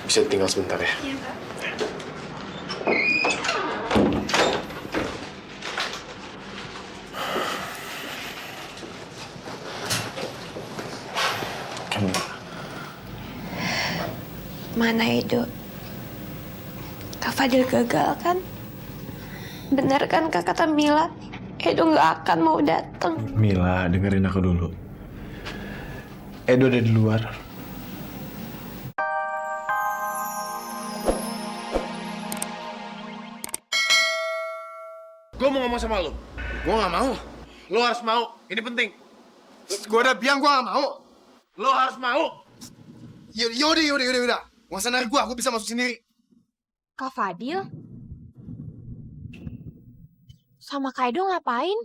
Bisa tinggal sebentar ya? Iya, Pak. Kamila. Mana Edo? Kak Fadil gagal kan? Bener kan kak kata Mila? Edo nggak akan mau datang. Mila, dengerin aku dulu. Edo ada di luar. Gue mau ngomong sama lo. Gue gak mau. Lo harus mau. Ini penting. Gue udah bilang gue gak mau. Lo harus mau. Yaudah. Gak usah narik gue, aku bisa masuk sendiri. Kak Fadil? Sama Kak Edo ngapain?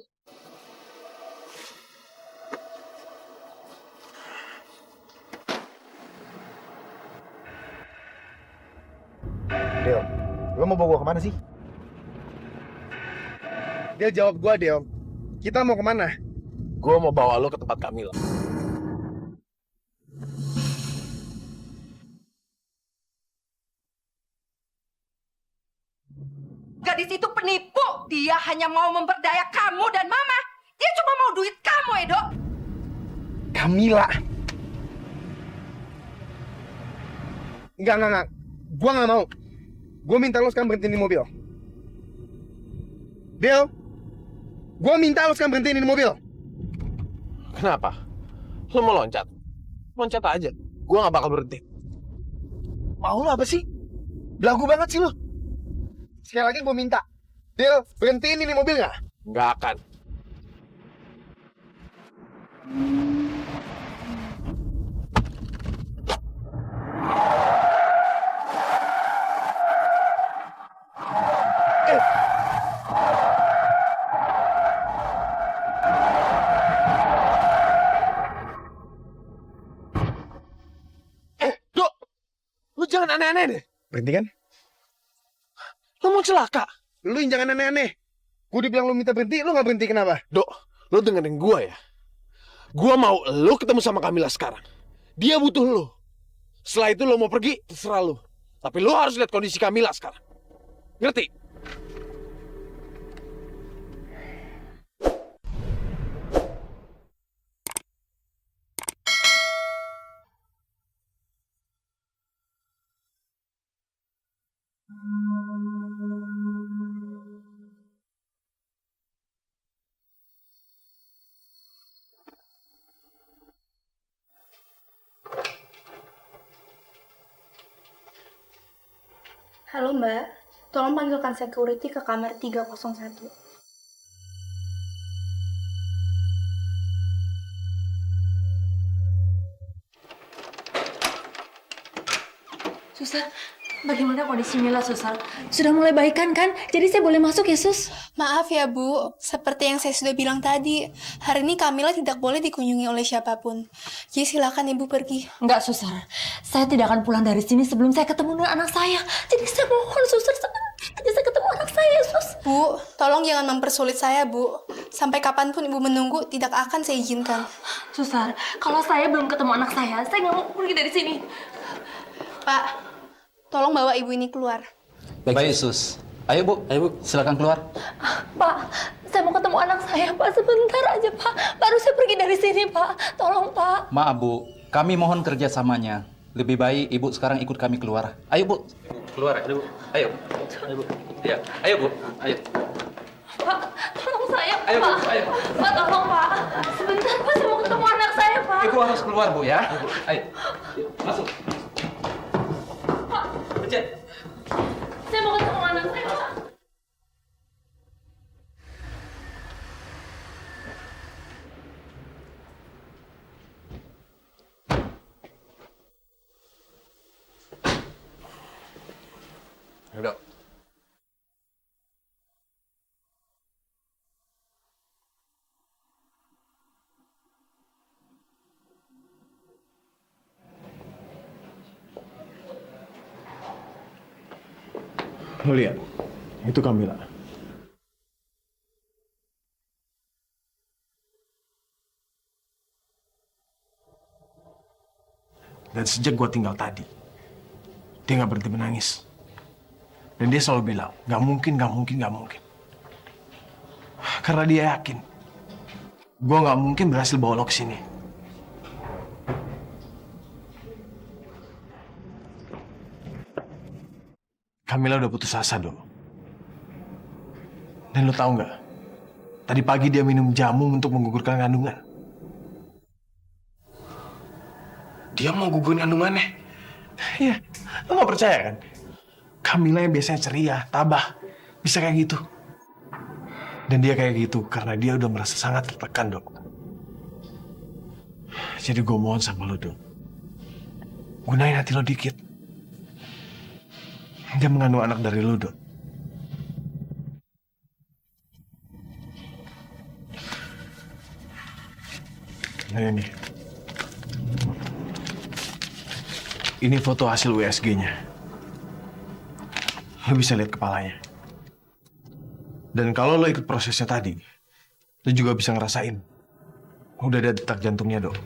Del, lo mau bawa gue kemana sih? Del, jawab gue, Del. Kita mau kemana? Gue mau bawa lo ke tempat Kamila. Gadis itu penipu. Dia hanya mau memperdaya kamu dan Mama. Dia cuma mau duit kamu, Edo. Kamila. Enggak. Gue gak mau. Gue minta lo sekarang berhentiin di mobil. Del, gue minta lo sekarang berhentiin di mobil. Kenapa? Lo mau loncat? Loncat aja. Gue gak bakal berhenti. Mau lo apa sih? Belagu banget sih lo. Sekali lagi gue minta. Del, berhentiin ini mobil gak? Gak akan. Dok! Lo jangan aneh-aneh deh. Berhenti kan? Lo mau celaka. Lu yang jangan aneh-aneh. Gue dibilang lu minta berhenti, lu gak berhenti kenapa? Dok, lo dengerin gue ya. Gue mau lo ketemu sama Kamila sekarang. Dia butuh lo. Setelah itu lo mau pergi, terserah lo. Tapi lo harus lihat kondisi Kamila sekarang. Ngerti? Halo Mbak, tolong panggilkan security ke kamar 301. Suster, bagaimana kondisi Mila, Suster? Sudah mulai baikan kan? Jadi saya boleh masuk ya, Sus? Maaf ya Bu, seperti yang saya sudah bilang tadi, hari ini Kamila tidak boleh dikunjungi oleh siapapun. Jadi silakan Ibu pergi. Enggak, Suster. Saya tidak akan pulang dari sini sebelum saya ketemu dengan anak saya. Jadi saya mohon, Suster, sebentar aja saya ketemu anak saya, Sus. Bu, tolong jangan mempersulit saya Bu. Sampai kapanpun Ibu menunggu, tidak akan saya izinkan. Suster, kalau saya belum ketemu anak saya nggak mau pergi dari sini. Pak, tolong bawa Ibu ini keluar. Baik, Sus. Ayo, Bu. Silakan keluar. Pak, saya mau ketemu anak saya, Pak. Sebentar aja, Pak. Baru saya pergi dari sini, Pak. Tolong, Pak. Maaf, Bu. Kami mohon kerjasamanya. Lebih baik Ibu sekarang ikut kami keluar. Ayo, Bu. Keluar, ayo, Bu. Ayo. Ayo, Bu. Ya. Ayo, Bu. Ayo. Pak, tolong saya, Ayo, Bu. Pak. Ayo. Pak, tolong, Pak. Sebentar, Pak. Saya mau ketemu anak saya, Pak. Ibu harus keluar, Bu, ya. Ayo. Masuk. Pak, Pencet. saya mau ketemu anak saya, Pak. Dok. Lo lihat, itu Kamila. Dan sejak gua tinggal tadi, dia nggak berhenti menangis. Dan dia selalu bilang, nggak mungkin, nggak mungkin, nggak mungkin. Karena dia yakin, gue nggak mungkin berhasil bawa lo ke sini. Kamila udah putus asa, Dok. Dan lo tahu nggak? Tadi pagi dia minum jamu untuk menggugurkan kandungan. Dia mau gugurin kandungannya. Iya, lo nggak percaya kan? Kamila yang biasanya ceria, tabah, bisa kayak gitu. Dan dia kayak gitu karena dia udah merasa sangat tertekan, Dok. Jadi gue mohon sama lo, Dok. Gunain hati lo dikit. Dia mengandung anak dari lo, Dok. Nah ini. Ini foto hasil USG-nya. Lo bisa lihat kepalanya. Dan kalau lo ikut prosesnya tadi, lo juga bisa ngerasain. Udah ada detak jantungnya, Dok.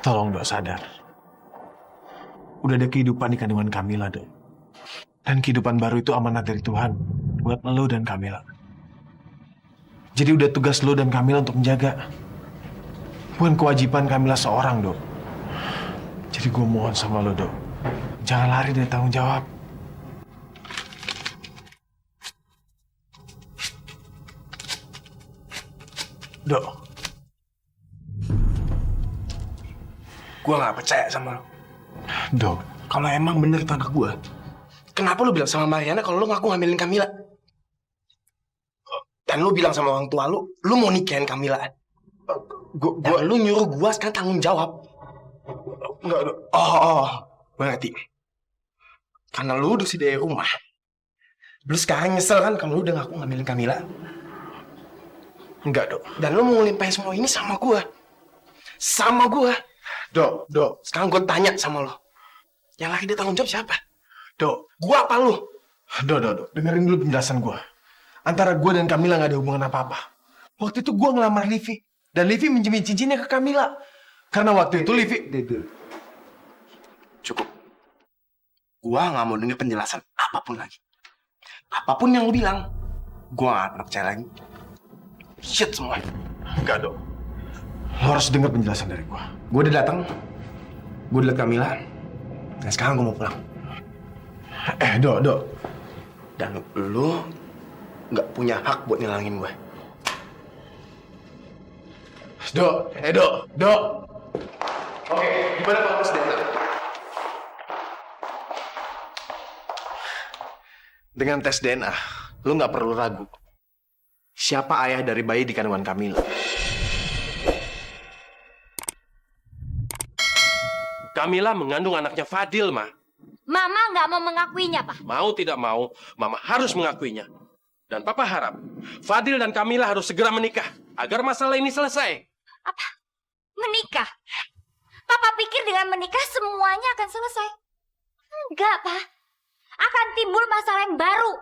Tolong, Dok, sadar. Udah ada kehidupan di kandungan Kamila, Dok. Dan kehidupan baru itu amanat dari Tuhan buat lo dan Kamila. Jadi udah tugas lo dan Kamila untuk menjaga. Bukan kewajiban Kamila seorang, Dok. Jadi gue mohon sama lo, Dok. Jangan lari dari tanggung jawab. Dok. Gue gak percaya sama lo. Dok. Kalau emang bener itu anak gue, kenapa lo bilang sama Mariana kalau lo ngaku ngambilin Kamila? Dan lo bilang sama orang tua lo mau nikahin Kamila. Dan lo nyuruh gue sekarang tanggung jawab. Enggak, Dok. Gue ngerti. Karena lo udah dari rumah. Lo sekarang nyesel kan kalau lo udah ngaku ngambilin Kamila? Enggak, Dok. Dan lo mau ngelimpahin semua ini sama gue. Sama gue. Dok. Sekarang gue tanya sama lo. Yang lagi dia tanggung jawab siapa? Dok. Gue apa lo? Dok. Dengerin dulu penjelasan gue. Antara gue dan Kamila gak ada hubungan apa-apa. Waktu itu gue ngelamar Livi. Dan Livi minjemin cincinnya ke Kamila. Karena waktu itu Livi... Cukup. Gue gak mau denger penjelasan apapun lagi. Apapun yang lo bilang, gue gak akan percaya lagi. Shit semua. Enggak, Dok. Lo harus denger penjelasan dari gue. Gue udah datang. Gue udah liat Kamila. Dan sekarang gue mau pulang. Dok. Dan lo gak punya hak buat nilangin gue. Dok. Oke, gimana kalau tes DNA? Dengan tes DNA, lo nggak perlu ragu. Siapa ayah dari bayi di kandungan Kamila? Kamila mengandung anaknya Fadil, Ma. Mama nggak mau mengakuinya, Pak. Mau tidak mau, Mama harus mengakuinya. Dan Papa harap Fadil dan Kamila harus segera menikah agar masalah ini selesai. Apa? Menikah? Papa pikir dengan menikah semuanya akan selesai? Enggak, Pak. Akan timbul masalah yang baru.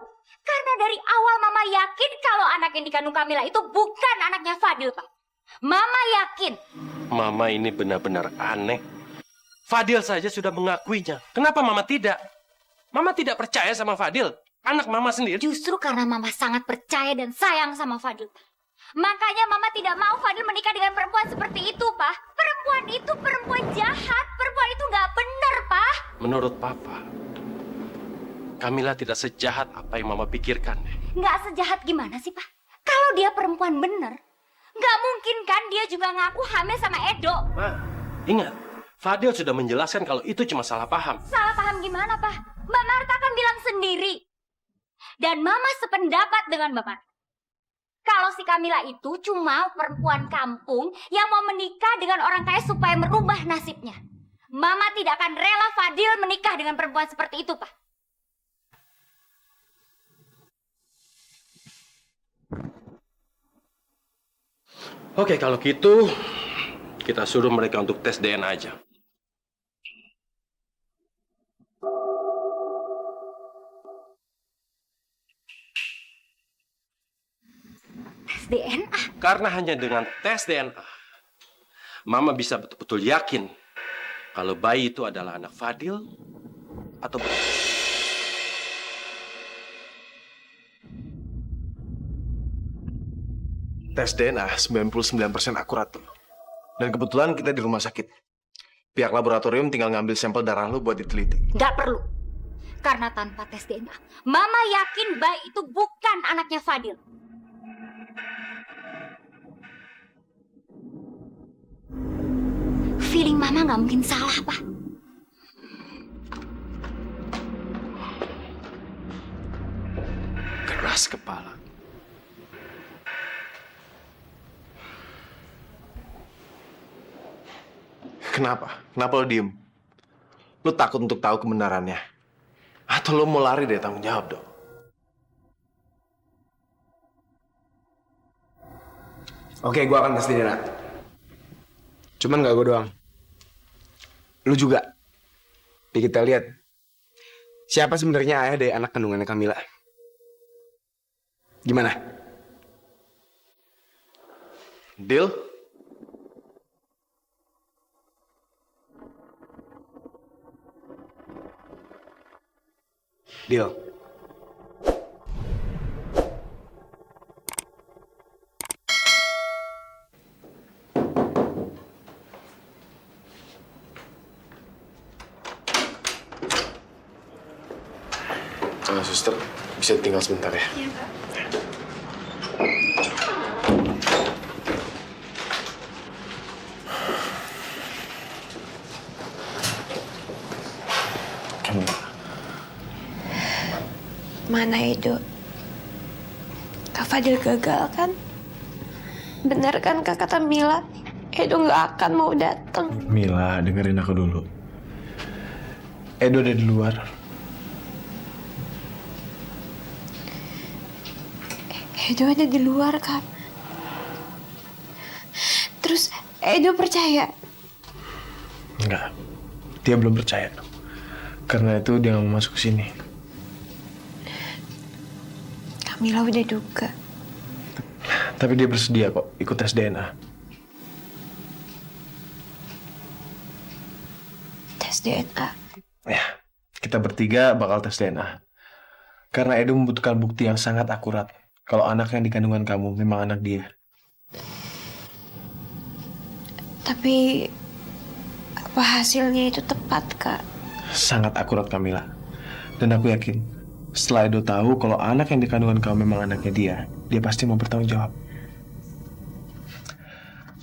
Karena dari awal Mama yakin kalau anak yang dikandung Kamila itu bukan anaknya Fadil, Pak. Mama yakin. Mama ini benar-benar aneh. Fadil saja sudah mengakuinya. Kenapa Mama tidak? Mama tidak percaya sama Fadil, anak Mama sendiri. Justru karena Mama sangat percaya dan sayang sama Fadil. Makanya Mama tidak mau Fadil menikah dengan perempuan seperti itu, Pak. Perempuan itu perempuan jahat. Perempuan itu nggak benar, Pak. Menurut Papa, Kamila tidak sejahat apa yang Mama pikirkan. Nggak sejahat gimana sih, Pak? Kalau dia perempuan bener, nggak mungkin kan dia juga ngaku hamil sama Edo. Ma, ingat, Fadil sudah menjelaskan kalau itu cuma salah paham. Salah paham gimana, Pak? Mbak Marta kan bilang sendiri. Dan Mama sependapat dengan Mbak Marta. Kalau si Kamila itu cuma perempuan kampung yang mau menikah dengan orang kaya supaya merubah nasibnya. Mama tidak akan rela Fadil menikah dengan perempuan seperti itu, Pak. Oke, kalau gitu kita suruh mereka untuk tes DNA aja. Tes DNA? Karena hanya dengan tes DNA, Mama bisa betul-betul yakin kalau bayi itu adalah anak Fadil atau bukan. Tes DNA 99% akurat tuh. Dan kebetulan kita di rumah sakit. Pihak laboratorium tinggal ngambil sampel darah lu buat diteliti. Nggak perlu. Karena tanpa tes DNA, Mama yakin bayi itu bukan anaknya Fadil. Feeling Mama nggak mungkin salah, Pak. Keras kepala. Kenapa? Kenapa lo diem? Lo takut untuk tahu kebenarannya? Atau lo mau lari dari tanggung jawab, Dok? Oke, gue akan tes DNA. Cuman gak gue doang. Lu juga. Jadi kita lihat siapa sebenarnya ayah dari anak kandungannya Kamila. Gimana? Deal? Deal. Suster, bisa tinggal sebentar ya? Iya, Pak. Mana Edo? Kak Fadil gagal kan? Bener kan kak kata Mila? Edo nggak akan mau datang. Mila, dengerin aku dulu. Edo ada di luar. Edo ada di luar kak. Terus Edo percaya? Enggak, dia belum percaya. Karena itu dia nggak mau masuk ke sini. Mila udah duga. Tapi dia bersedia kok ikut tes DNA. Tes DNA? Ya, kita bertiga bakal tes DNA. Karena Edo membutuhkan bukti yang sangat akurat kalau anak yang di kandungan kamu memang anak dia. Tapi apa hasilnya itu tepat kak? Sangat akurat Kamila. Dan aku yakin setelah Edo tahu kalau anak yang di kandungan kamu memang anaknya dia pasti mau bertanggung jawab.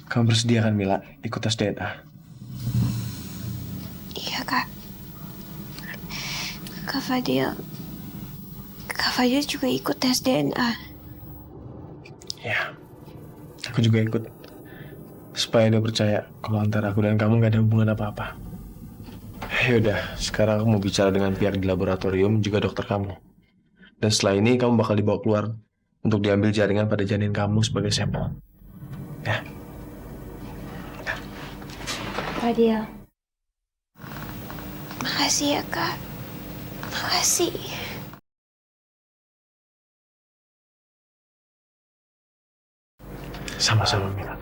Kamu bersedia kan Mila ikut tes DNA? Iya kak. Kak Fadil juga ikut tes DNA. Ya, aku juga ikut. Supaya Edo percaya kalau antara aku dan kamu gak ada hubungan apa-apa. Yaudah, sekarang aku mau bicara dengan pihak di laboratorium juga dokter kamu. Dan setelah ini kamu bakal dibawa keluar untuk diambil jaringan pada janin kamu sebagai sampel. Ya. Fadil. Makasih ya kak. Makasih. Sama-sama Mila.